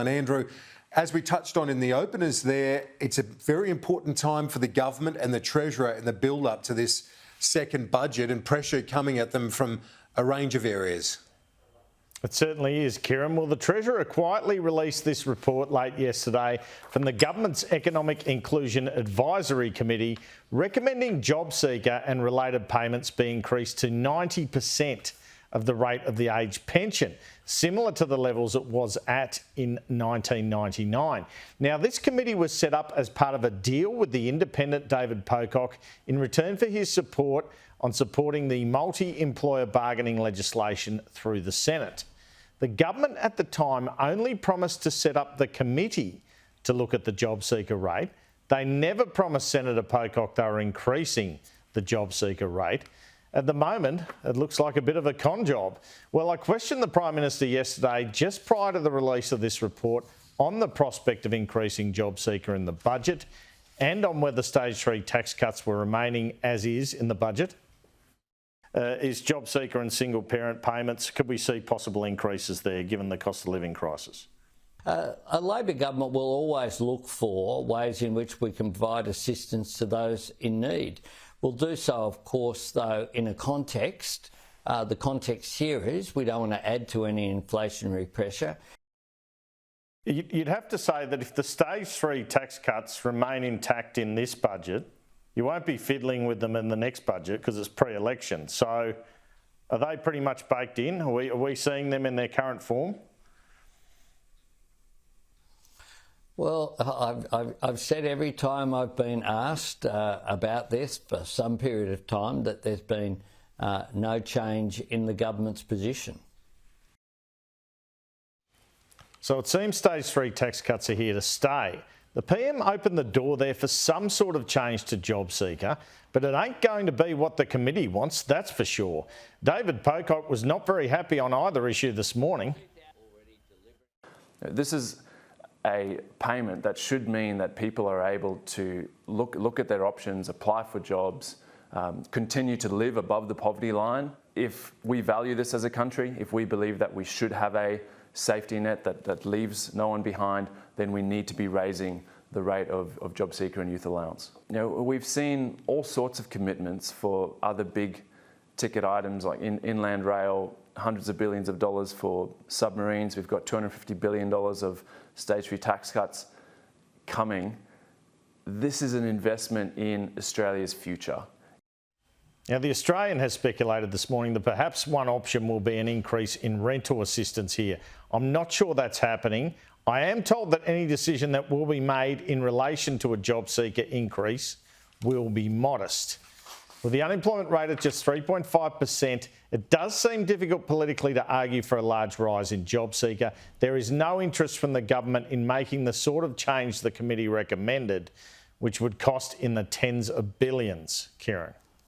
And Andrew, as we touched on in the openers there, it's a very important time for the government and the Treasurer in the build-up to this second budget, and pressure coming at them from a range of areas. It certainly is, Kieran. Well, the Treasurer quietly released this report late yesterday from the government's Economic Inclusion Advisory Committee, recommending Jobseeker and related payments be increased to 90% of the rate of the age pension, similar to the levels it was at in 1999. Now, this committee was set up as part of a deal with the Independent David Pocock in return for his support on supporting the multi-employer bargaining legislation through the Senate. The government at the time only promised to set up the committee to look at the Jobseeker rate. They never promised Senator Pocock they were increasing the Jobseeker rate. At the moment, it looks like a bit of a con job. Well, I questioned the Prime Minister yesterday, just prior to the release of this report, on the prospect of increasing Jobseeker in the budget and on whether stage 3 tax cuts were remaining as is in the budget. Is Jobseeker and single parent payments, could we see possible increases there given the cost of living crisis? A Labor government will always look for ways in which we can provide assistance to those in need. We'll do so, of course, though, in a context. The context here is we don't want to add to any inflationary pressure. You'd have to say that if the stage 3 tax cuts remain intact in this budget, you won't be fiddling with them in the next budget because it's pre-election. So are they pretty much baked in? Are we seeing them in their current form? Well, I've said every time I've been asked about this for some period of time that there's been no change in the government's position. So it seems stage 3 tax cuts are here to stay. The PM opened the door there for some sort of change to Jobseeker, but it ain't going to be what the committee wants, that's for sure. David Pocock was not very happy on either issue this morning. This is a payment that should mean that people are able to look at their options, apply for jobs, continue to live above the poverty line. If we value this as a country, if we believe that we should have a safety net that leaves no one behind, then we need to be raising the rate of Jobseeker and youth allowance. You know, we've seen all sorts of commitments for other big ticket items like inland rail, hundreds of billions of dollars for submarines. We've got $250 billion of stage 3 tax cuts coming. This is an investment in Australia's future. Now, The Australian has speculated this morning that perhaps one option will be an increase in rental assistance here. I'm not sure that's happening. I am told that any decision that will be made in relation to a Jobseeker increase will be modest. With the unemployment rate at just 3.5%, it does seem difficult politically to argue for a large rise in Jobseeker. There is no interest from the government in making the sort of change the committee recommended, which would cost in the tens of billions, Kieran.